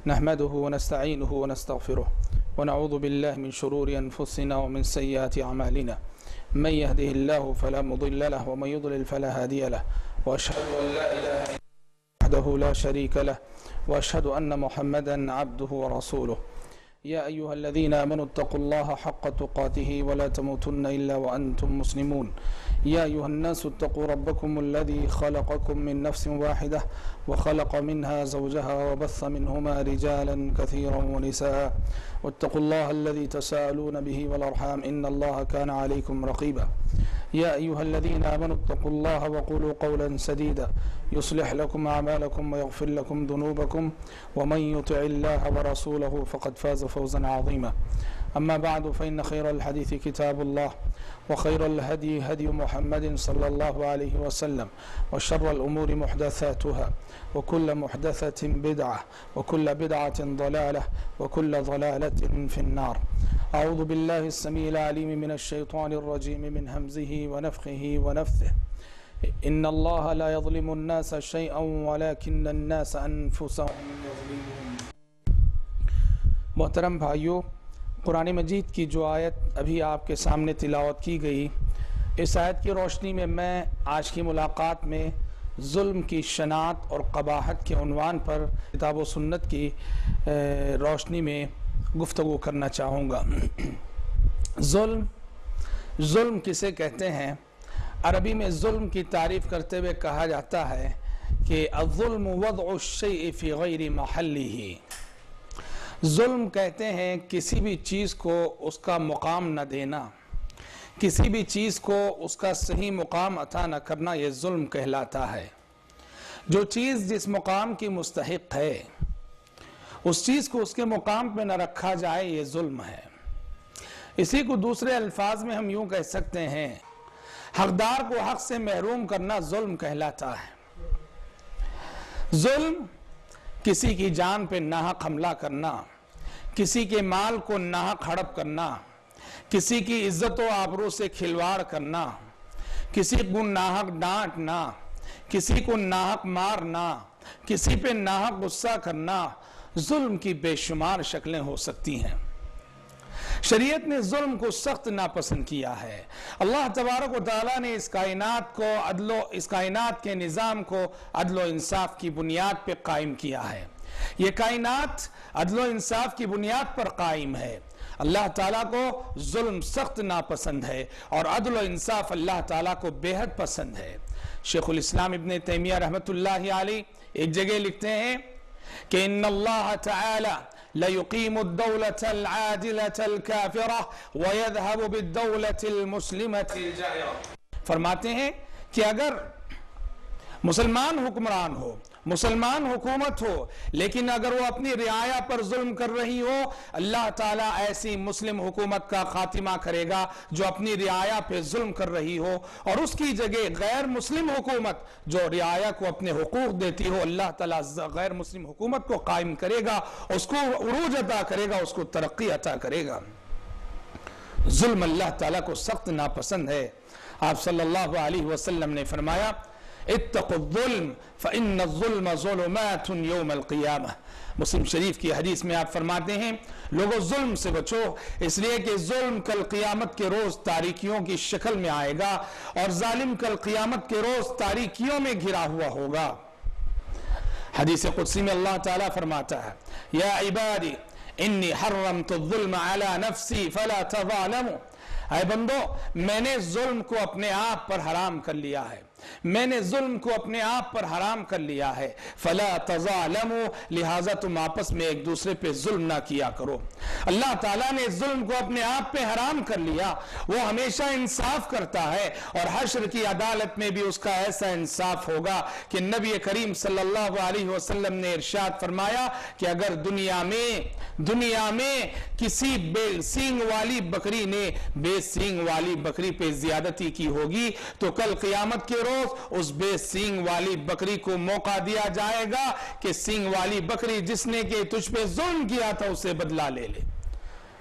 نحمده ونستعينه ونستغفره ونعوذ بالله من شرور أنفسنا ومن سيئات أعمالنا من يهده الله فلا مضل له ومن يضلل فلا هادي له وأشهد أن لا إله إلا الله وحده لا شريك له وأشهد أن محمدا عبده ورسوله يا أيها الذين آمنوا اتقوا الله حق تقاته ولا تموتن إلا وأنتم مسلمون يا أيها الناس اتقوا ربكم الذي خلقكم من نفس واحدة وخلق منها زوجها وبث منهما رجالا كثيرا ونساء واتقوا الله الذي تساءلون به والأرحام إن الله كان عليكم رقيبا يا أيها الذين آمنوا اتقوا الله وقولوا قولا سديدا يصلح لكم أعمالكم ويغفر لكم ذنوبكم ومن يطع الله ورسوله فقد فاز فوزا عظيما أما بعد فإن خير الحديث كتاب الله وخير الهدي هدي محمد صلى الله عليه وسلم وشر الأمور محدثاتها وكل محدثة بدعة وكل بدعة ضلالة وكل ضلالة في النار أعوذ بالله السميع العليم من الشيطان الرجيم من همزه ونفخه ونفثه إن الله لا يظلم الناس شيئا ولكن الناس أنفسهم يظلمون. محترم بھائیو، قرآن مجید کی جو آیت ابھی آپ کے سامنے تلاوت کی گئی، اس آیت کی روشنی میں میں آج کی ملاقات میں ظلم کی شناعت اور قباحت کے عنوان پر کتاب و سنت کی روشنی میں گفتگو کرنا چاہوں گا۔ ظلم کسے کہتے ہیں؟ عربی میں ظلم کی تعریف کرتے ہوئے کہا جاتا ہے کہ الظلم وضع الشیء فی غیر محلہ۔ ظلم کہتے ہیں کسی بھی چیز کو اس کا مقام نہ دینا، کسی بھی چیز کو اس کا صحیح مقام عطا نہ کرنا، یہ ظلم کہلاتا ہے۔ جو چیز جس مقام کی مستحق ہے اس چیز کو اس کے مقام پہ نہ رکھا جائے، یہ ظلم ہے۔ اسی کو دوسرے الفاظ میں ہم یوں کہہ سکتے ہیں، حقدار کو حق سے محروم کرنا ظلم کہلاتا ہے۔ ظلم کسی کی جان پہ ناحق حملہ کرنا، کسی کے مال کو ناحق ہڑپ کرنا، کسی کی عزت و آبرو سے کھلواڑ کرنا، کسی کو ناحق ڈانٹنا، کسی کو ناحق مارنا، کسی پہ ناحق غصہ کرنا، ظلم کی بے شمار شکلیں ہو سکتی ہیں۔ شریعت نے ظلم کو سخت ناپسند کیا ہے۔ اللہ تبارک و تعالیٰ نے اس کائنات کے نظام کو عدل و انصاف کی بنیاد پہ قائم کیا ہے۔ یہ کائنات عدل و انصاف کی بنیاد پر قائم ہے۔ اللہ تعالیٰ کو ظلم سخت ناپسند ہے اور عدل و انصاف اللہ تعالیٰ کو بے حد پسند ہے۔ شیخ الاسلام ابن تیمیہ رحمۃ اللہ علیہ ایک جگہ لکھتے ہیں کہ ان اللہ تعالی ليقيم الدولة العادلة الكافرة ويذهب بالدولة المسلمة الجائرة۔ فرماتے ہیں کہ اگر مسلمان حکمران ہو، مسلمان حکومت ہو، لیکن اگر وہ اپنی رعایا پر ظلم کر رہی ہو، اللہ تعالیٰ ایسی مسلم حکومت کا خاتمہ کرے گا جو اپنی رعایا پہ ظلم کر رہی ہو، اور اس کی جگہ غیر مسلم حکومت جو رعایا کو اپنے حقوق دیتی ہو، اللہ تعالیٰ غیر مسلم حکومت کو قائم کرے گا، اس کو عروج عطا کرے گا، اس کو ترقی عطا کرے گا۔ ظلم اللہ تعالیٰ کو سخت ناپسند ہے۔ آپ صلی اللہ علیہ وسلم نے فرمایا اتقوا الظلم فإن الظلم ظلمات يوم القیامہ۔ مسلم شریف کی حدیث میں آپ فرماتے ہیں لوگوں ظلم سے بچو، اس لیے کہ ظلم کل قیامت کے روز تاریکیوں کی شکل میں آئے گا اور ظالم کل قیامت کے روز تاریکیوں میں گھرا ہوا ہوگا۔ حدیث قدسی میں اللہ تعالیٰ فرماتا ہے یا عبادی انی حرمت الظلم علی نفسی فلا تظالموا۔ اے بندو، میں نے ظلم کو اپنے آپ پر حرام کر لیا ہے، میں نے ظلم کو اپنے آپ پر حرام کر لیا ہے، فلا تظالموا، لہذا تم آپس میں ایک دوسرے پہ ظلم نہ کیا کرو۔ اللہ تعالیٰ نے ظلم کو اپنے آپ پہ حرام کر لیا، وہ ہمیشہ انصاف کرتا ہے، اور حشر کی عدالت میں بھی اس کا ایسا انصاف ہوگا کہ نبی کریم صلی اللہ علیہ وسلم نے ارشاد فرمایا کہ اگر دنیا میں کسی بے سینگ والی بکری نے بے سینگ والی بکری پہ زیادتی کی ہوگی تو کل قیامت کے روز اس بے سینگ والی بکری کو موقع دیا جائے گا کہ سینگ والی بکری جس نے کہ تجھ پہ ظلم کیا تھا اسے بدلہ لے لے۔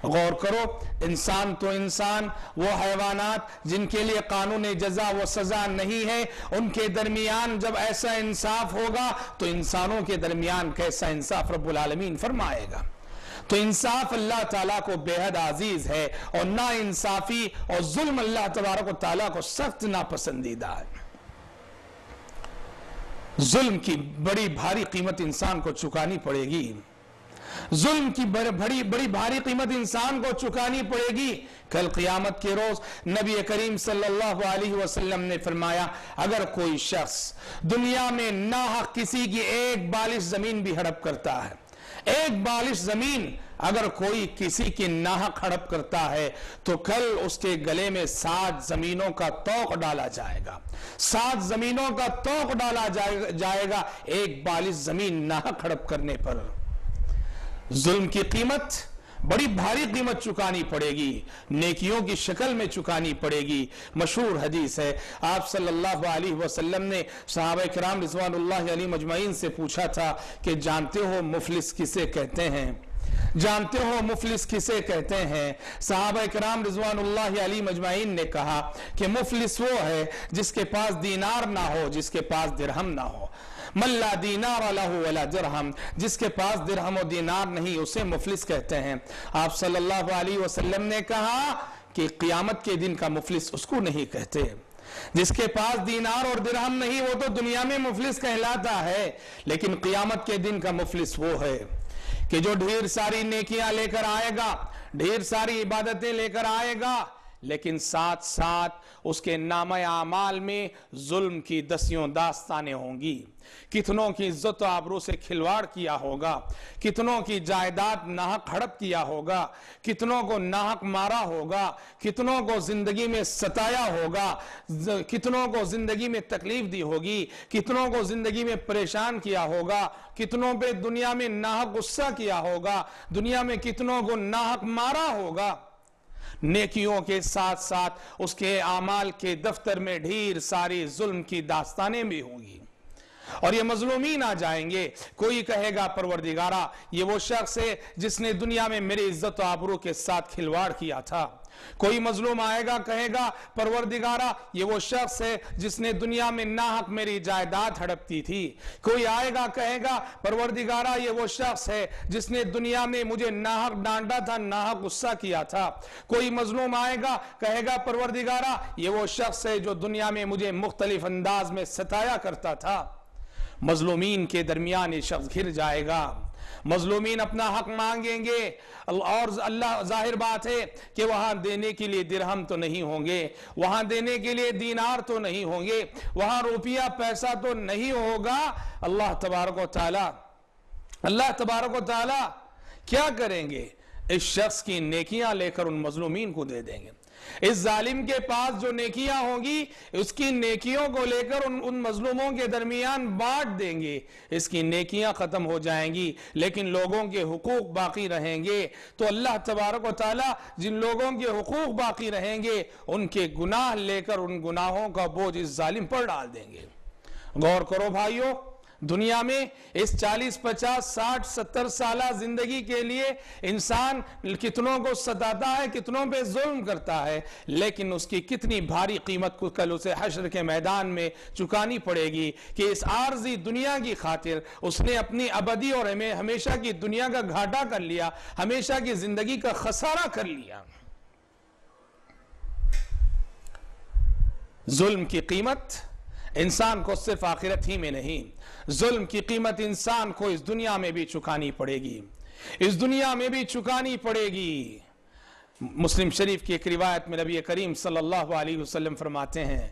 غور کرو، انسان تو انسان، وہ حیوانات جن کے لیے قانون جزا و سزا نہیں ہے، ان کے درمیان جب ایسا انصاف ہوگا تو انسانوں کے درمیان کیسا انصاف رب العالمین فرمائے گا؟ تو انصاف اللہ تعالیٰ کو بے حد عزیز ہے، اور نا انصافی اور ظلم اللہ تبارک و تعالیٰ کو سخت ناپسندیدہ ہے۔ ظلم کی بڑی بھاری قیمت انسان کو چکانی پڑے گی، ظلم کی بڑی بھاری قیمت انسان کو چکانی پڑے گی۔ کل قیامت کے روز نبی کریم صلی اللہ علیہ وسلم نے فرمایا، اگر کوئی شخص دنیا میں ناحق کسی کی ایک بالش زمین بھی ہڑپ کرتا ہے، ایک بالش زمین اگر کوئی کسی کی ناحق ہڑپ کرتا ہے تو کل اس کے گلے میں 7 زمینوں کا طوق ڈالا جائے گا، 7 زمینوں کا طوق ڈالا جائے گا ایک بالش زمین ناحق ہڑپ کرنے پر۔ ظلم کی قیمت، بڑی بھاری قیمت چکانی پڑے گی، نیکیوں کی شکل میں چکانی پڑے گی۔ مشہور حدیث ہے، آپ صلی اللہ علیہ وسلم نے صحابہ کرام رضوان اللہ علیہ مجمعین سے پوچھا تھا کہ جانتے ہو مفلس کسے کہتے ہیں؟ جانتے ہو مفلس کسے کہتے ہیں؟ صحابہ کرام رضوان اللہ علیہ مجمعین نے کہا کہ مفلس وہ ہے جس کے پاس دینار نہ ہو، جس کے پاس درہم نہ ہو۔ من لا دینار لہ ولا درہم، جس کے پاس درہم و دینار نہیں اسے مفلس کہتے ہیں۔ آپ صلی اللہ علیہ وسلم نے کہا کہ قیامت کے دن کا مفلس اس کو نہیں کہتے، جس کے پاس دینار اور درہم نہیں وہ تو دنیا میں مفلس کہلاتا ہے، لیکن قیامت کے دن کا مفلس وہ ہے کہ جو ڈھیر ساری نیکیاں لے کر آئے گا، ڈھیر ساری عبادتیں لے کر آئے گا، لیکن ساتھ ساتھ اس کے نامہ اعمال میں ظلم کی دسیوں داستانیں ہوں گی، کتنوں کی عزت و آبرو سے کھلواڑ کیا ہوگا، کتنوں کی جائیداد ناحق ہڑپ کیا ہوگا، کتنوں کو ناحق مارا ہوگا، کتنوں کو زندگی میں ستایا ہوگا، کتنوں کو زندگی میں تکلیف دی ہوگی، کتنوں کو زندگی میں پریشان کیا ہوگا، کتنوں پہ دنیا میں ناحق غصہ کیا ہوگا، دنیا میں کتنوں کو ناحق مارا ہوگا۔ نیکیوں کے ساتھ ساتھ اس کے اعمال کے دفتر میں ڈھیر ساری ظلم کی داستانیں بھی ہوں گی، اور یہ مظلومین آ جائیں گے۔ کوئی کہے گا پروردگارا یہ وہ شخص ہے جس نے دنیا میں میری عزت و آبرو کے ساتھ کھلواڑ کیا تھا۔ کوئی مظلوم آئے گا کہے گا پروردگارا یہ وہ شخص ہے جس نے دنیا میں ناحق میری جائیداد ہڑپتی تھی۔ کوئی آئے گا کہے گا پروردگارا یہ وہ شخص ہے جس نے دنیا میں مجھے ناحق ڈانٹا تھا، ناحق غصہ کیا تھا۔ کوئی مظلوم آئے گا کہے گا پروردگارا یہ وہ شخص ہے جو دنیا میں مجھے مختلف انداز میں ستایا کرتا تھا۔ مظلومین کے درمیان یہ شخص گھر جائے گا، مظلومین اپنا حق مانگیں گے، اور اللہ ظاہر بات ہے کہ وہاں دینے کے لیے درہم تو نہیں ہوں گے، وہاں دینے کے لیے دینار تو نہیں ہوں گے، وہاں روپیہ پیسہ تو نہیں ہوگا۔ اللہ تبارک و تعالی کیا کریں گے؟ اس شخص کی نیکیاں لے کر ان مظلومین کو دے دیں گے۔ اس ظالم کے پاس جو نیکیاں ہوں گی اس کی نیکیوں کو لے کر ان مظلوموں کے درمیان بانٹ دیں گے۔ اس کی نیکیاں ختم ہو جائیں گی لیکن لوگوں کے حقوق باقی رہیں گے، تو اللہ تبارک و تعالی جن لوگوں کے حقوق باقی رہیں گے ان کے گناہ لے کر ان گناہوں کا بوجھ اس ظالم پر ڈال دیں گے۔ غور کرو بھائیو، دنیا میں اس 40 50 60 70 سالہ زندگی کے لیے انسان کتنوں کو ستاتا ہے، کتنوں پہ ظلم کرتا ہے، لیکن اس کی کتنی بھاری قیمت کو کل اسے حشر کے میدان میں چکانی پڑے گی کہ اس عارضی دنیا کی خاطر اس نے اپنی ابدی اور ہمیشہ کی دنیا کا گھاٹا کر لیا، ہمیشہ کی زندگی کا خسارہ کر لیا۔ ظلم کی قیمت انسان کو صرف آخرت ہی میں نہیں، ظلم کی قیمت انسان کو اس دنیا میں بھی چکانی پڑے گی، اس دنیا میں بھی چکانی پڑے گی۔ مسلم شریف کی ایک روایت میں نبی کریم صلی اللہ علیہ وسلم فرماتے ہیں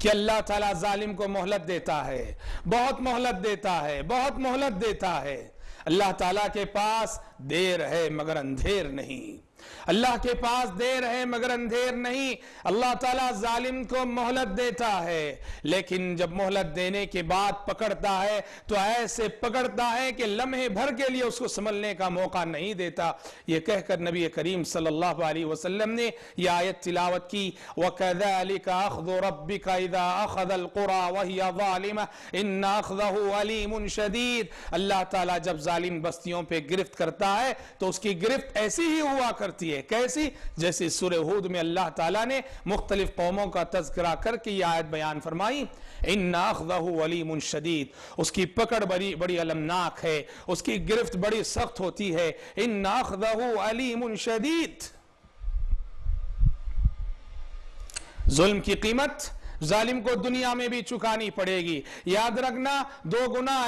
کہ اللہ تعالیٰ ظالم کو مہلت دیتا ہے، بہت مہلت دیتا ہے، بہت مہلت دیتا ہے۔ اللہ تعالیٰ کے پاس دیر ہے مگر اندھیر نہیں، اللہ کے پاس دیر ہے مگر اندھیر نہیں۔ اللہ تعالیٰ ظالم کو مہلت دیتا ہے لیکن جب مہلت دینے کے بعد پکڑتا ہے تو ایسے پکڑتا ہے کہ لمحے بھر کے لیے اس کو سنبھلنے کا موقع نہیں دیتا۔ یہ کہہ کر نبی کریم صلی اللہ علیہ وسلم نے یہ آیت تلاوت کی، وَكَذَلِكَ أَخْذُ رَبِّكَ إِذَا أَخَذَ الْقُرَى وَهِيَ ظَالِمَةٌ إِنَّ أَخْذَهُ عَلِيمٌ شَدِيدٌ۔ اللہ تعالیٰ جب ظالم بستیوں پہ گرفت کرتا ہے تو اس کی گرفت ایسی ہی ہوا کرتی ہے. کیسی؟ جیسے سورہ ہود میں اللہ تعالیٰ نے مختلف قوموں کا تذکرہ کر کے یہ آیت بیان فرمائی, ان اخذہ علیم شدید, اس کی پکڑ بڑی المناک ہے, اس کی گرفت بڑی سخت ہوتی ہے. ان اخذہ علیم شدید. ظلم کی قیمت ظالم کو دنیا میں بھی چکانی پڑے گی. یاد رکھنا, دو گناہ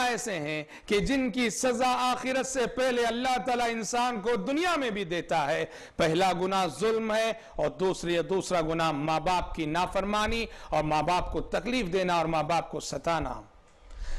ایسے ہیں کہ جن کی سزا آخرت سے پہلے اللہ تعالیٰ انسان کو دنیا میں بھی دیتا ہے. پہلا گناہ ظلم ہے, اور دوسرا گناہ ماں باپ کی نافرمانی اور ماں باپ کو تکلیف دینا اور ماں باپ کو ستانا.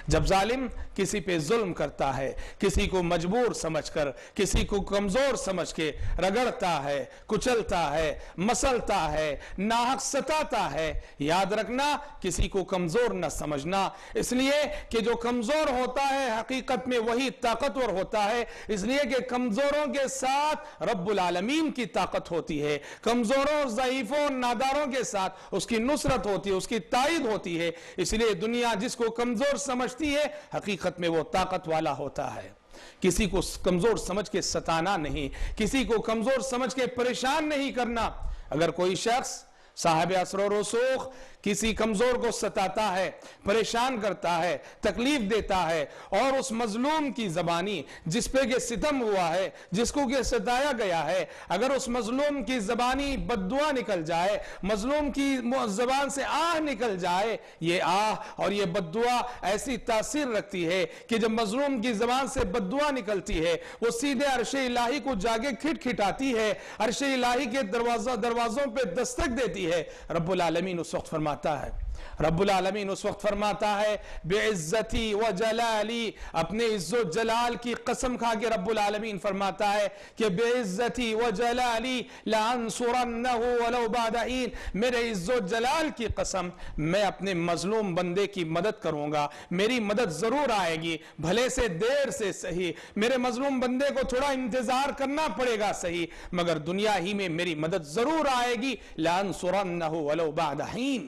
جب ظالم کسی پہ ظلم کرتا ہے, کسی کو مجبور سمجھ کر, کسی کو کمزور سمجھ کے رگڑتا ہے, کچلتا ہے, مسلتا ہے, ناحق ستاتا ہے, یاد رکھنا کسی کو کمزور نہ سمجھنا, اس لیے کہ جو کمزور ہوتا ہے حقیقت میں وہی طاقتور ہوتا ہے. اس لیے کہ کمزوروں کے ساتھ رب العالمین کی طاقت ہوتی ہے, کمزوروں, ضعیفوں, ناداروں کے ساتھ اس کی نصرت ہوتی ہے, اس کی تائید ہوتی ہے. اس لیے دنیا جس کو کمزور سمجھتی ہے حقیقت میں وہ طاقت والا ہوتا ہے. کسی کو کمزور سمجھ کے ستانا نہیں, کسی کو کمزور سمجھ کے پریشان نہیں کرنا. اگر کوئی شخص صاحب اثر و رسوخ کسی کمزور کو ستاتا ہے, پریشان کرتا ہے, تکلیف دیتا ہے, اور اس مظلوم کی زبانی, جس پہ کہ ستم ہوا ہے, جس کو کہ ستایا گیا ہے, اگر اس مظلوم کی زبانی بددعا نکل جائے, مظلوم کی زبان سے آہ نکل جائے, یہ آہ اور یہ بددعا ایسی تاثیر رکھتی ہے کہ جب مظلوم کی زبان سے بددعا نکلتی ہے وہ سیدھے عرش الہی کو جاگے کھٹکھٹاتی ہے, عرش الہی کے دروازوں پہ دستک دیتی ہے. رب العالمین اس وقت فرماتا ہے بعزتی و جلالی, اپنے عز و جلال کی قسم کھا کے رب العالمین فرماتا ہے کہ بعزتی و جلالی لانصرنہ ولو بعد حین, میرے عز و جلال کی قسم میں اپنے مظلوم بندے کی مدد کروں گا, میری مدد ضرور آئے گی, بھلے سے دیر سے صحیح, میرے مظلوم بندے کو تھوڑا انتظار کرنا پڑے گا صحیح, مگر دنیا ہی میں میری مدد ضرور آئے گی. لانصرنہ ولو بعد حین.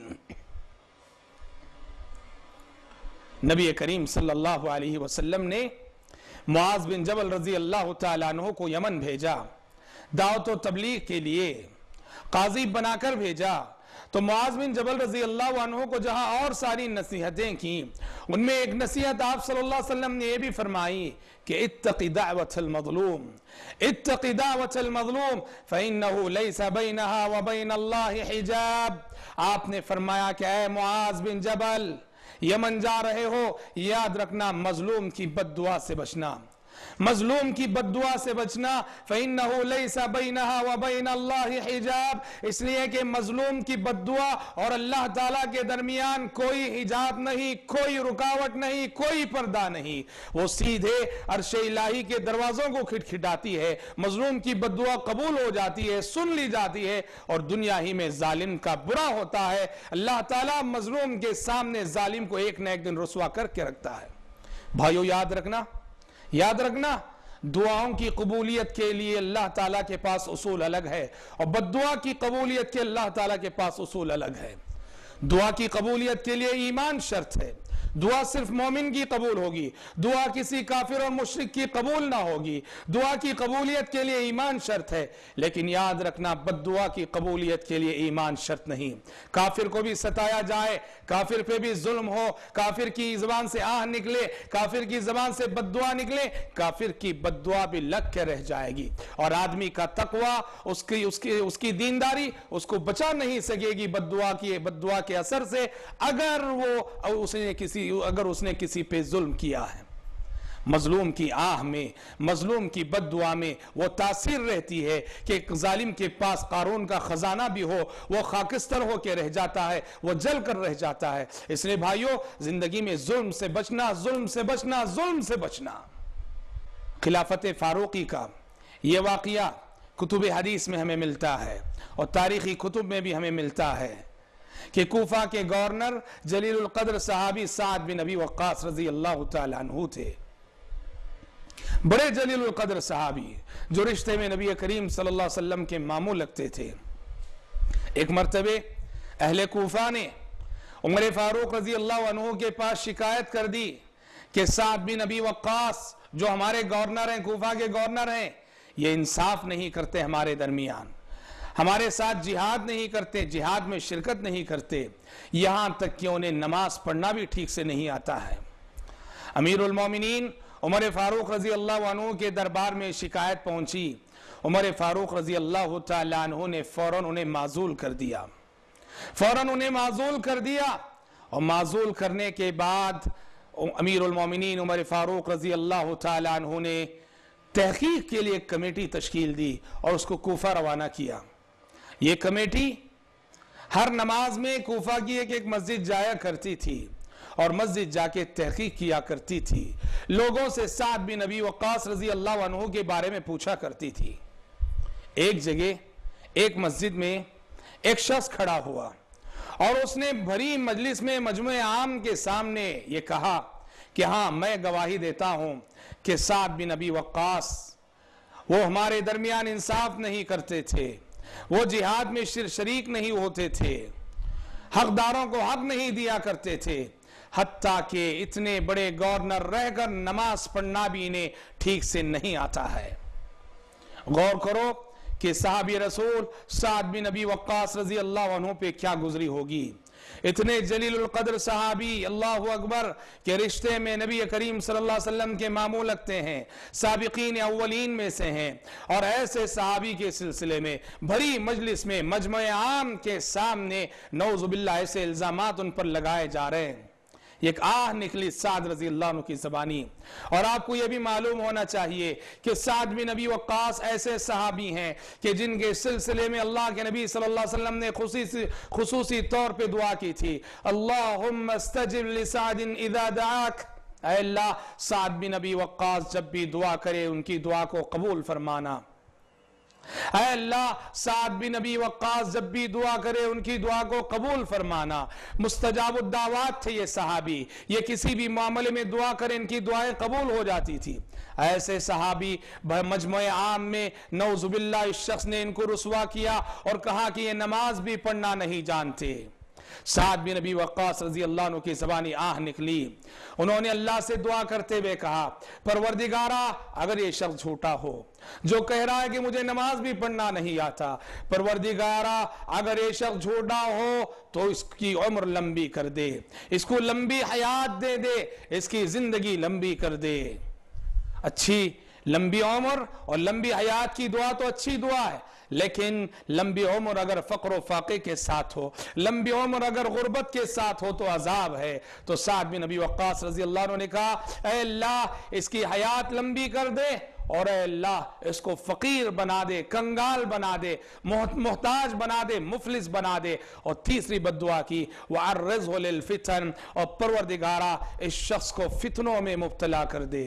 نبی کریم صلی اللہ علیہ وسلم نے معاذ بن جبل رضی اللہ تعالیٰ عنہ کو یمن بھیجا, دعوت و تبلیغ کے لیے قاضی بنا کر بھیجا. تو معاذ بن جبل رضی اللہ عنہ کو جہاں اور ساری نصیحتیں کی, ان میں ایک نصیحت آپ صلی اللہ علیہ وسلم نے یہ بھی فرمائی کہ اتقی دعوت المظلوم, اتقی دعوت المظلوم فإنه ليس بينها وبين الله حجاب. آپ نے فرمایا کہ اے معاذ بن جبل, یمن جا رہے ہو, یاد رکھنا مظلوم کی بد دعا سے بچنا, مظلوم کی بد دعا سے بچنا. فَإِنَّهُ لَيْسَ بَيْنَهَا وَبَيْنَ اللَّهِ حِجَاب, اس لیے کہ مظلوم کی بد دعا اور اللہ تعالیٰ کے درمیان کوئی حجاب نہیں, کوئی رکاوٹ نہیں, کوئی پردہ نہیں, وہ سیدھے عرش الہی کے دروازوں کو کھٹکھٹاتی ہے. مظلوم کی بد دعا قبول ہو جاتی ہے, سن لی جاتی ہے, اور دنیا ہی میں ظالم کا برا ہوتا ہے. اللہ تعالیٰ مظلوم کے سامنے ظالم کو ایک نہ ایک دن رسوا کر کے رکھتا ہے. بھائیو یاد رکھنا دعاؤں کی قبولیت کے لیے اللہ تعالیٰ کے پاس اصول الگ ہے, اور بد دعا کی قبولیت کے اللہ تعالیٰ کے پاس اصول الگ ہے. دعا کی قبولیت کے لیے ایمان شرط ہے, دعا صرف مومن کی قبول ہوگی, دعا کسی کافر اور مشرک کی قبول نہ ہوگی. دعا کی قبولیت کے لیے ایمان شرط ہے, لیکن یاد رکھنا بد دعا کی قبولیت کے لیے ایمان شرط نہیں. کافر کو بھی ستایا جائے, کافر پہ بھی ظلم ہو, کافر کی زبان سے آہ نکلے, کافر کی زبان سے بد دعا نکلے, کافر کی بد دعا بھی لگ کے رہ جائے گی, اور آدمی کا تقوی, اس کی دینداری اس کو بچا نہیں سکے گی بد دعا کے اثر سے, اگر اس نے کسی پہ ظلم کیا ہے. مظلوم کی آہ میں, مظلوم کی بد دعا میں وہ تاثیر رہتی ہے کہ ظالم کے پاس قارون کا خزانہ بھی ہو, وہ خاکستر ہو کے رہ جاتا ہے, وہ جل کر رہ جاتا ہے. اس لیے بھائیو, زندگی میں ظلم سے بچنا, ظلم سے بچنا, ظلم سے بچنا. خلافت فاروقی کا یہ واقعہ کتب حدیث میں ہمیں ملتا ہے, اور تاریخی کتب میں بھی ہمیں ملتا ہے کہ کوفہ کے گورنر جلیل القدر صحابی سعد بن ابی وقاص رضی اللہ تعالیٰ عنہ تھے. بڑے جلیل القدر صحابی جو رشتے میں نبی کریم صلی اللہ علیہ وسلم کے ماموں لگتے تھے. ایک مرتبہ اہل کوفہ نے عمر فاروق رضی اللہ عنہ کے پاس شکایت کر دی کہ سعد بن ابی وقاص جو ہمارے گورنر ہیں, کوفہ کے گورنر ہیں, یہ انصاف نہیں کرتے ہمارے درمیان، ہمارے ساتھ جہاد نہیں کرتے، جہاد میں شرکت نہیں کرتے، یہاں تک کہ انہیں نماز پڑھنا بھی ٹھیک سے نہیں آتا ہے۔ امیر المومنین عمر فاروق رضی اللہ عنہ کے دربار میں شکایت پہنچی، عمر فاروق رضی اللہ تعالیٰ عنہ نے فوراً انہیں معزول کر دیا، اور معزول کرنے کے بعد امیر المومنین عمر فاروق رضی اللہ تعالیٰ عنہ نے تحقیق کے لیے ایک کمیٹی تشکیل دی اور اس کو کوفہ روانہ کیا۔ یہ کمیٹی ہر نماز میں کوفہ کی ایک مسجد جایا کرتی تھی اور مسجد جا کے تحقیق کیا کرتی تھی، لوگوں سے سعد بن ابی وقاص رضی اللہ عنہ کے بارے میں پوچھا کرتی تھی۔ ایک جگہ ایک مسجد میں ایک شخص کھڑا ہوا اور اس نے بھری مجلس میں مجمع عام کے سامنے یہ کہا کہ ہاں میں گواہی دیتا ہوں کہ سعد بن ابی وقاص وہ ہمارے درمیان انصاف نہیں کرتے تھے، وہ جہاد میں شریک نہیں ہوتے تھے، حقداروں کو حق نہیں دیا کرتے تھے، حتیٰ کہ اتنے بڑے گورنر رہ کر نماز پڑھنا بھی انہیں ٹھیک سے نہیں آتا ہے۔ غور کرو کہ صحابی رسول سعد بن ابی وقاص رضی اللہ عنہ پہ کیا گزری ہوگی، اتنے جلیل القدر صحابی، اللہ اکبر، کہ رشتے میں نبی کریم صلی اللہ علیہ وسلم کے ماموں لگتے ہیں، سابقین اولین میں سے ہیں، اور ایسے صحابی کے سلسلے میں بھری مجلس میں مجمع عام کے سامنے نعوذ باللہ ایسے الزامات ان پر لگائے جا رہے ہیں۔ ایک آہ نکلی سعد رضی اللہ عنہ کی زبانی، اور آپ کو یہ بھی معلوم ہونا چاہیے کہ سعد بن ابی وقاص ایسے صحابی ہیں کہ جن کے سلسلے میں اللہ کے نبی صلی اللہ علیہ وسلم نے خصوصی طور پہ دعا کی تھی، اللہم استجب لسعد اذا دعاک، اے اللہ سعد بن ابی وقاص جب بھی دعا کرے ان کی دعا کو قبول فرمانا، اے اللہ سعد بن ابی وقاص جب بھی دعا کرے ان کی دعا کو قبول فرمانا۔ مستجاب الدعوات تھے یہ صحابی، یہ کسی بھی معاملے میں دعا کرے ان کی دعائیں قبول ہو جاتی تھی۔ ایسے صحابی مجمع عام میں نعوذ باللہ اس شخص نے ان کو رسوا کیا اور کہا کہ یہ نماز بھی پڑھنا نہیں جانتے۔ سعد بن ابی وقاص رضی اللہ عنہ کی زبانی آہ نکلی، انہوں نے اللہ سے دعا کرتے ہوئے کہا، پروردگارا اگر یہ شخص جھوٹا ہو جو کہہ رہا ہے کہ مجھے نماز بھی پڑھنا نہیں آتا، پروردگارا اگر یہ شخص جھوٹا ہو تو اس کی عمر لمبی کر دے، اس کو لمبی حیات دے دے، اس کی زندگی لمبی کر دے۔ اچھی لمبی عمر اور لمبی حیات کی دعا تو اچھی دعا ہے، لیکن لمبی عمر اگر فقر و فاقے کے ساتھ ہو، لمبی عمر اگر غربت کے ساتھ ہو تو عذاب ہے۔ تو سعد بن ابی وقاص رضی اللہ عنہ نے کہا، اے اللہ اس کی حیات لمبی کر دے، اور اے اللہ اس کو فقیر بنا دے، کنگال بنا دے، محتاج بنا دے، مفلس بنا دے۔ اور تیسری بددعا کی، وَعَرِّضْهُ لِلْفِتَنِ، اور پروردگارا اس شخص کو فتنوں میں مبتلا کر دے۔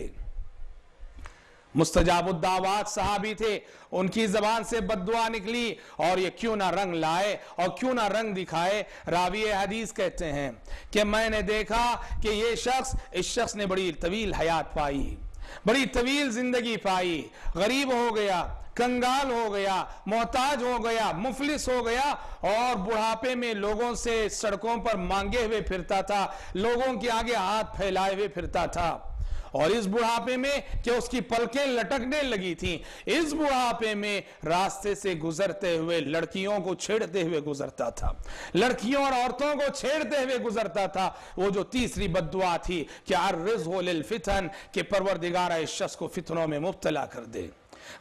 مستجاب الدعوات صحابی تھے، ان کی زبان سے بددعا نکلی، اور یہ کیوں نہ رنگ لائے اور کیوں نہ رنگ دکھائے۔ راوی حدیث کہتے ہیں کہ میں نے دیکھا کہ یہ اس شخص نے بڑی طویل حیات پائی، بڑی طویل زندگی پائی، غریب ہو گیا، کنگال ہو گیا، محتاج ہو گیا، مفلس ہو گیا، اور بڑھاپے میں لوگوں سے سڑکوں پر مانگے ہوئے پھرتا تھا، لوگوں کے آگے ہاتھ پھیلائے ہوئے پھرتا تھا۔ اور اس بڑھاپے میں کہ اس کی پلکیں لٹکنے لگی تھیں، اس بڑھاپے میں راستے سے گزرتے ہوئے لڑکیوں کو چھیڑتے ہوئے گزرتا تھا، لڑکیوں اور عورتوں کو چھیڑتے ہوئے گزرتا تھا۔ وہ جو تیسری بددعا تھی کہ عرضہ للفتن، کہ پروردگارا اس شخص کو فتنوں میں مبتلا کر دے۔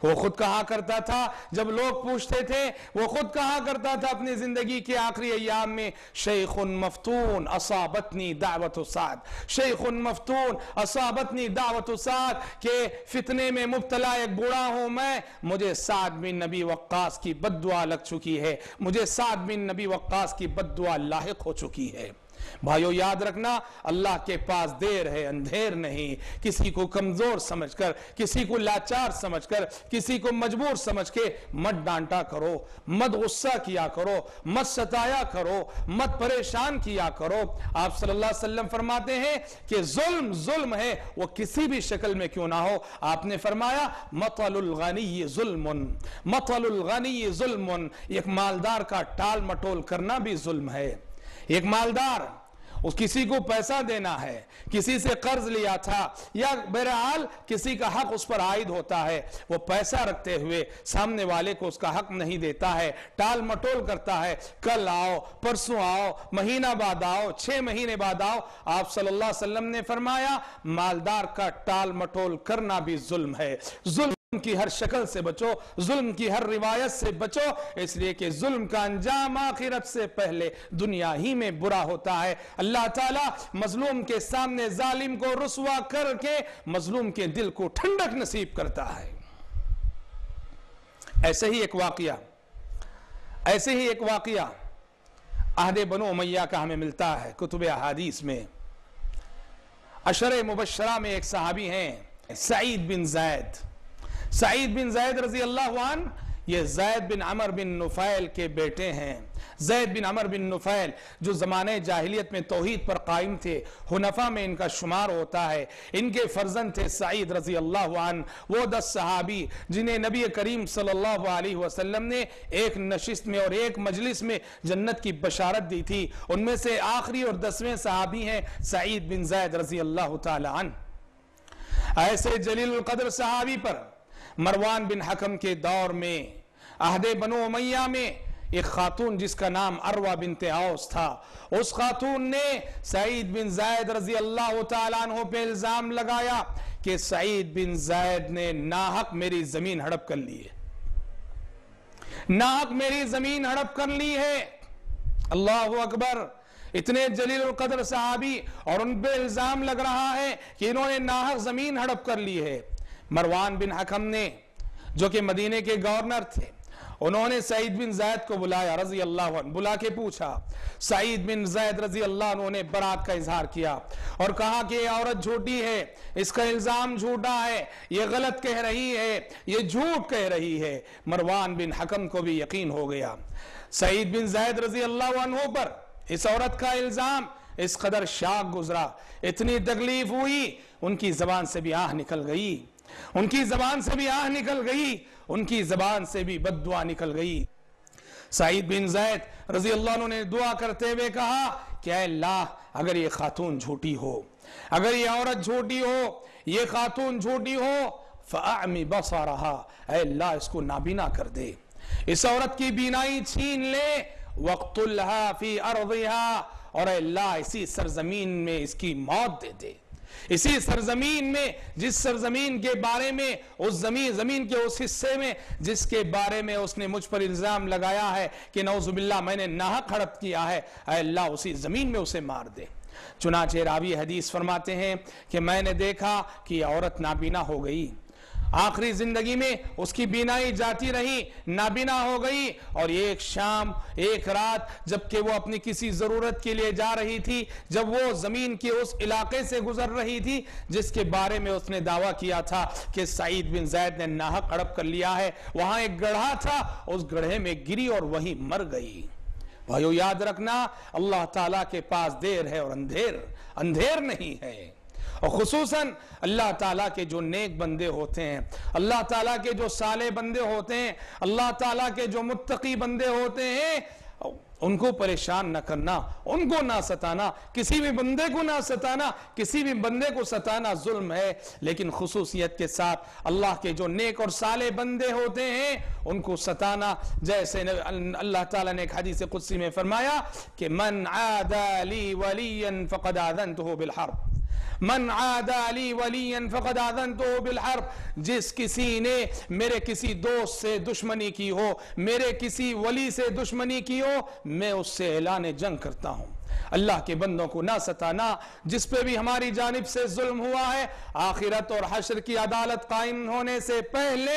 وہ خود کہا کرتا تھا، جب لوگ پوچھتے تھے وہ خود کہا کرتا تھا اپنی زندگی کے آخری ایام میں، شیخ مفتون اصابتنی دعوت سعد، شیخ مفتون اصابتنی دعوت سعد، کہ فتنے میں مبتلا ایک بوڑھا ہوں میں، مجھے سعد بن نبی وقاص کی بددعا لگ چکی ہے، مجھے سعد بن نبی وقاص کی بددعا لاحق ہو چکی ہے۔ بھائیو یاد رکھنا، اللہ کے پاس دیر ہے اندھیر نہیں۔ کسی کو کمزور سمجھ کر، کسی کو لاچار سمجھ کر، کسی کو مجبور سمجھ کے مت ڈانٹا کرو، مت غصہ کیا کرو، مت ستایا کرو، مت پریشان کیا کرو۔ آپ صلی اللہ علیہ وسلم فرماتے ہیں کہ ظلم ہے، وہ کسی بھی شکل میں کیوں نہ ہو۔ آپ نے فرمایا مطل الغنی ظلم، مطل الغنی ظلم، ایک مالدار کا ٹال مٹول کرنا بھی ظلم ہے۔ ایک مالدار کسی کو پیسہ دینا ہے، کسی سے قرض لیا تھا، یا بہرحال کسی کا حق اس پر عائد ہوتا ہے، وہ پیسہ رکھتے ہوئے سامنے والے کو اس کا حق نہیں دیتا ہے، ٹال مٹول کرتا ہے، کل آؤ، پرسوں آؤ، مہینہ بعد آؤ، 6 مہینے بعد آؤ، آپ صلی اللہ علیہ وسلم نے فرمایا مالدار کا ٹال مٹول کرنا بھی ظلم ہے۔ ظلم کی ہر شکل سے بچو، ظلم کی ہر روایت سے بچو، اس لیے کہ ظلم کا انجام آخرت سے پہلے دنیا ہی میں برا ہوتا ہے۔ اللہ تعالیٰ مظلوم کے سامنے ظالم کو رسوا کر کے مظلوم کے دل کو ٹھنڈک نصیب کرتا ہے۔ ایسے ہی ایک واقعہ عہد بنو امیہ کا ہمیں ملتا ہے کتب احادیث میں۔ عشرہ مبشرہ میں ایک صحابی ہیں سعید بن زید رضی اللہ عنہ، یہ زید بن عمر بن نفیل کے بیٹے ہیں۔ زید بن عمر بن نفیل جو زمانہ جاہلیت میں توحید پر قائم تھے، حنفاء میں ان کا شمار ہوتا ہے۔ ان کے فرزند تھے سعید رضی اللہ عنہ، وہ 10 صحابی جنہیں نبی کریم صلی اللہ علیہ وسلم نے ایک نشست میں اور ایک مجلس میں جنت کی بشارت دی تھی۔ ان میں سے آخری اور 10ویں صحابی ہیں سعید بن زید رضی اللہ تعالی عنہ۔ ایسے جلیل القدر صحابی پر مروان بن حکم کے دور میں عہد بنو امیہ میں ایک خاتون جس کا نام عروہ بنت اوس تھا، اس خاتون نے سعید بن زید رضی اللہ تعالیٰ عنہ پہ الزام لگایا کہ سعید بن زید نے ناحق میری زمین ہڑپ کر لی ہے، ناحق میری زمین ہڑپ کر لی ہے۔ اللہ اکبر! اتنے جلیل القدر صحابی اور ان پہ الزام لگ رہا ہے کہ انہوں نے ناحق زمین ہڑپ کر لی ہے۔ مروان بن حکم نے جو کہ مدینے کے گورنر تھے، انہوں نے سعید بن زید کو بلایا رضی اللہ عنہ، بلا کے پوچھا۔ سعید بن زید رضی اللہ عنہ نے برات کا اظہار کیا اور کہا کہ یہ عورت جھوٹی ہے، اس کا الزام جھوٹا ہے، یہ غلط کہہ رہی ہے، یہ جھوٹ کہہ رہی ہے۔ مروان بن حکم کو بھی یقین ہو گیا سعید بن زید رضی اللہ عنہ پر اس عورت کا الزام اس قدر شاق گزرا، اتنی تکلیف ہوئی، ان کی زبان سے بھی آہ نکل گئی، ان کی زبان سے بھی آہ نکل گئی، ان کی زبان سے بھی بد دعا نکل گئی۔ سعید بن زید رضی اللہ عنہ نے دعا کرتے ہوئے کہا کہ اے اللہ، اگر یہ خاتون جھوٹی ہو، اگر یہ عورت جھوٹی ہو، یہ خاتون جھوٹی ہو، فَأَعْمِ بَصَرَهَا، اے اللہ اس کو نابینا کر دے، اس عورت کی بینائی چھین لے، وَاقْتُلْهَا فِي أَرْضِهَا، اور اے اللہ اسی سرزمین میں اس کی موت دے دے، اسی سرزمین میں جس سرزمین کے بارے میں اس زمین کے اس حصے میں جس کے بارے میں اس نے مجھ پر الزام لگایا ہے کہ نعوذ باللہ میں نے ناحق ہڑپ کیا ہے، اے اللہ اسی زمین میں اسے مار دے۔ چنانچہ راوی حدیث فرماتے ہیں کہ میں نے دیکھا کہ یہ عورت نابینا ہو گئی، آخری زندگی میں اس کی بینائی جاتی رہی، نابینا ہو گئی، اور ایک شام ایک رات جبکہ وہ اپنی کسی ضرورت کے لیے جا رہی تھی، جب وہ زمین کے اس علاقے سے گزر رہی تھی جس کے بارے میں اس نے دعویٰ کیا تھا کہ سعید بن زید نے ناحق ہڑپ کر لیا ہے، وہاں ایک گڑھا تھا، اس گڑھے میں گری اور وہیں مر گئی۔ بھائیو یاد رکھنا، اللہ تعالیٰ کے پاس دیر ہے اور اندھیر نہیں ہے، اور خصوصاً اللہ تعالیٰ کے جو نیک بندے ہوتے ہیں، اللہ تعالیٰ کے جو صالح بندے ہوتے ہیں، اللہ تعالیٰ کے جو متقی بندے ہوتے ہیں، ان کو پریشان نہ کرنا، ان کو نہ ستانا، کسی بھی بندے کو نہ ستانا، کسی بھی بندے کو ستانا ظلم ہے، لیکن خصوصیت کے ساتھ اللہ کے جو نیک اور صالح بندے ہوتے ہیں ان کو ستانا، جیسے اللہ تعالیٰ نے ایک حدیث قدسی میں فرمایا کہ من عادى لي وليا فقد آذنته بالحرب، من عادى لي وليا فقد آذنته بالحرب، جس کسی نے میرے کسی دوست سے دشمنی کی ہو، میرے کسی ولی سے دشمنی کی ہو، میں اس سے اعلان جنگ کرتا ہوں۔ اللہ کے بندوں کو نہ ستانا، جس پہ بھی ہماری جانب سے ظلم ہوا ہے، آخرت اور حشر کی عدالت قائم ہونے سے پہلے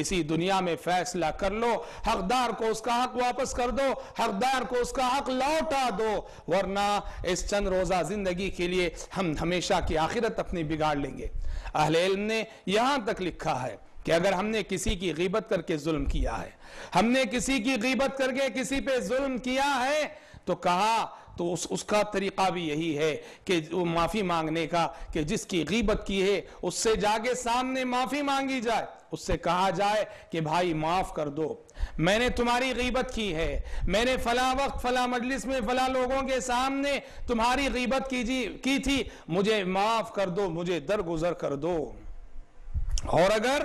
اسی دنیا میں فیصلہ کر لو، حقدار کو اس کا حق واپس کر دو، حقدار کو اس کا حق لوٹا دو، ورنہ اس چند روزہ زندگی کے لیے ہم ہمیشہ کی آخرت اپنی بگاڑ لیں گے۔ اہل علم نے یہاں تک لکھا ہے کہ اگر ہم نے کسی کی غیبت کر کے ظلم کیا ہے، ہم نے کسی کی غیبت کر کے کسی پہ ظلم کیا ہے، تو کہا تو اس کا طریقہ بھی یہی ہے کہ معافی مانگنے کا، کہ جس کی غیبت کی ہے اس سے جا کے سامنے معافی مانگی جائے، اس سے کہا جائے کہ بھائی معاف کر دو، میں نے تمہاری غیبت کی ہے، میں نے فلاں وقت فلاں مجلس میں فلاں لوگوں کے سامنے تمہاری غیبت کی تھی، مجھے معاف کر دو، مجھے درگزر کر دو۔ اور اگر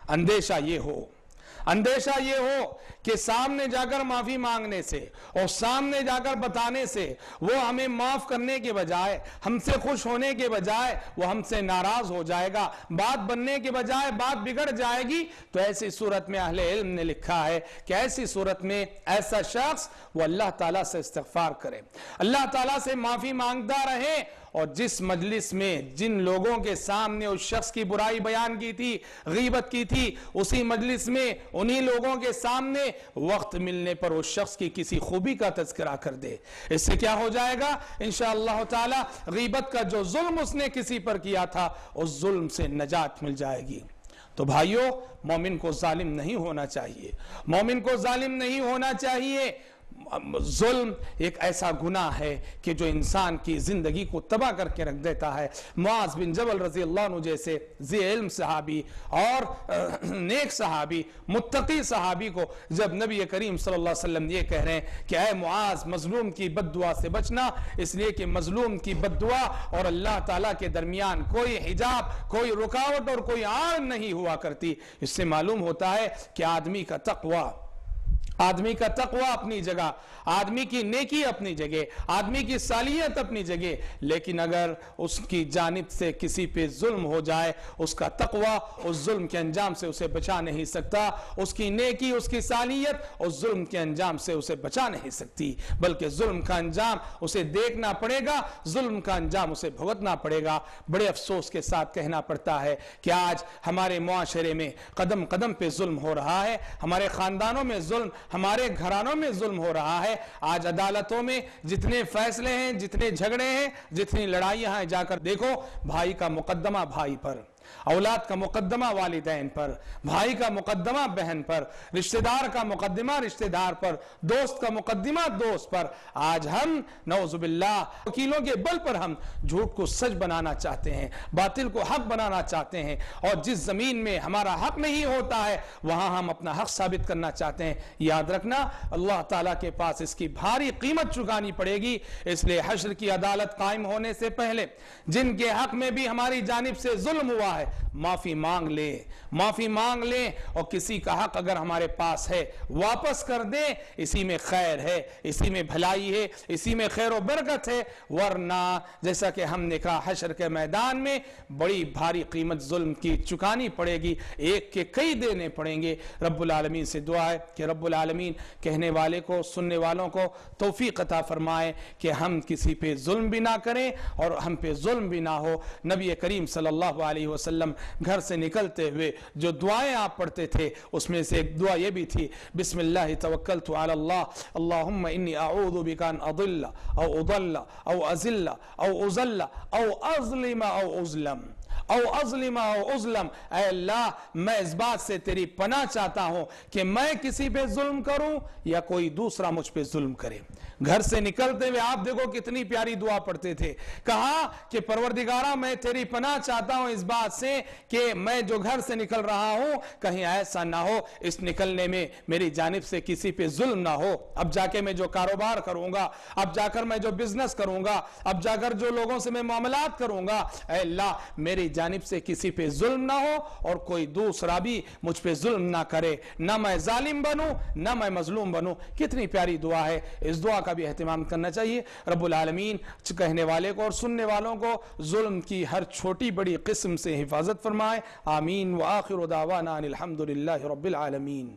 اندیشہ یہ ہو کہ سامنے جا کر معافی مانگنے سے اور سامنے جا کر بتانے سے وہ ہمیں معاف کرنے کے بجائے، ہم سے خوش ہونے کے بجائے وہ ہم سے ناراض ہو جائے گا، بات بننے کے بجائے بات بگڑ جائے گی، تو ایسی صورت میں اہل علم نے لکھا ہے کہ ایسی صورت میں ایسا شخص وہ اللہ تعالیٰ سے استغفار کرے، اللہ تعالیٰ سے معافی مانگتا رہے، اور جس مجلس میں جن لوگوں کے سامنے اس شخص کی برائی بیان کی تھی، غیبت کی تھی، اسی مجلس میں انہی لوگوں کے سامنے وقت ملنے پر اس شخص کی کسی خوبی کا تذکرہ کر دے۔ اس سے کیا ہو جائے گا؟ انشاءاللہ تعالی غیبت کا جو ظلم اس نے کسی پر کیا تھا اس ظلم سے نجات مل جائے گی۔ تو بھائیو، مومن کو ظالم نہیں ہونا چاہیے، مومن کو ظالم نہیں ہونا چاہیے۔ ظلم ایک ایسا گناہ ہے کہ جو انسان کی زندگی کو تباہ کر کے رکھ دیتا ہے۔ معاذ بن جبل رضی اللہ عنہ جیسے ذی علم صحابی اور نیک صحابی، متقی صحابی کو جب نبی کریم صلی اللہ علیہ وسلم یہ کہہ رہے ہیں کہ اے معاذ مظلوم کی بد دعا سے بچنا، اس لیے کہ مظلوم کی بد دعا اور اللہ تعالیٰ کے درمیان کوئی حجاب، کوئی رکاوٹ اور کوئی آڑ نہیں ہوا کرتی، اس سے معلوم ہوتا ہے کہ آدمی کا تقوی اپنی جگہ، آدمی کی نیکی اپنی جگہ، آدمی کی صالحیت اپنی جگہ، لیکن اگر اس کی جانب سے کسی پہ ظلم ہو جائے، اس کا تقوی اس ظلم کے انجام سے اسے بچا نہیں سکتا، اس کی نیکی، اس کی صالحیت اس ظلم کے انجام سے اسے بچا نہیں سکتی، بلکہ ظلم کا انجام اسے دیکھنا پڑے گا، ظلم کا انجام اسے بھگتنا پڑے گا۔ بڑے افسوس کے ساتھ کہنا پڑتا ہے کہ آج ہمارے معاشرے میں قدم قدم پہ ظلم ہو رہا ہے، ہمارے خاندانوں میں ظلم، ہمارے گھرانوں میں ظلم ہو رہا ہے۔ آج عدالتوں میں جتنے فیصلے ہیں، جتنے جھگڑے ہیں، جتنی لڑائیاں ہیں، جا کر دیکھو، بھائی کا مقدمہ بھائی پر، اولاد کا مقدمہ والدین پر، بھائی کا مقدمہ بہن پر، رشتہ دار کا مقدمہ رشتہ دار پر، دوست کا مقدمہ دوست پر۔ آج ہم نعوذ باللہ وکیلوں کے بل پر ہم جھوٹ کو سچ بنانا چاہتے ہیں، باطل کو حق بنانا چاہتے ہیں، اور جس زمین میں ہمارا حق نہیں ہوتا ہے وہاں ہم اپنا حق ثابت کرنا چاہتے ہیں۔ یاد رکھنا، اللہ تعالیٰ کے پاس اس کی بھاری قیمت چکانی پڑے گی۔ اس لیے حشر کی عدالت قائم ہونے سے پہلے جن کے حق میں بھی ہماری جانب سے ظلم ہوا ہے، معافی مانگ لیں، اور کسی کا حق اگر ہمارے پاس ہے واپس کر دیں، اسی میں خیر ہے، اسی میں بھلائی ہے، اسی میں خیر و برکت ہے، ورنہ جیسا کہ ہم نے کہا حشر کے میدان میں بڑی بھاری قیمت ظلم کی چکانی پڑے گی، ایک کے کئی دینے پڑیں گے۔ رب العالمین سے دعا ہے کہ رب العالمین کہنے والے کو، سننے والوں کو توفیق عطا فرمائے کہ ہم کسی پہ ظلم بھی نہ کریں اور ہم پہ ظلم بھی نہ ہو۔ نبی کریم صلی اللہ علیہ وسلم گھر سے نکلتے ہوئے جو دعائیں آپ پڑھتے تھے اس میں سے ایک دعا یہ بھی تھی، بسم اللہ توکلت علی اللہ، اللہم انی اعوذ بک ان اضل او اضل او ازل او ازل او اظلم او اظلم، اے اللہ میں اس بات سے تیری پناہ چاہتا ہوں کہ میں کسی پہ ظلم کروں یا کوئی دوسرا مجھ پہ ظلم کرے۔ گھر سے نکلتے ہوئے آپ دیکھو کتنی پیاری دعا پڑھتے تھے، کہا کہ پروردگارہ میں تیری پناہ چاہتا ہوں اس بات سے کہ میں جو گھر سے نکل رہا ہوں کہیں ایسا نہ ہو اس نکلنے میں میری جانب سے کسی پہ ظلم نہ ہو، اب جا کے میں جو کاروبار کروں گا، اب جا کر میں جو بزنس کروں گا، اب جا کر جو لوگوں سے میں معاملات کروں گا، اے اللہ میری جانب سے کسی پہ ظلم نہ ہو اور کوئی دوسرا بھی مجھ پہ ظلم نہ کرے، نہ میں ظالم بنوں نہ میں مظلوم بنوں۔ کتنی پیاری دعا ہے، اس دعا کا بھی اہتمام کرنا چاہیے۔ رب العالمین کہنے والے کو اور سننے والوں کو ظلم کی ہر چھوٹی بڑی قسم سے حفاظت فرمائے، آمین۔ وآخر دعوانا ان الحمد للہ رب العالمین۔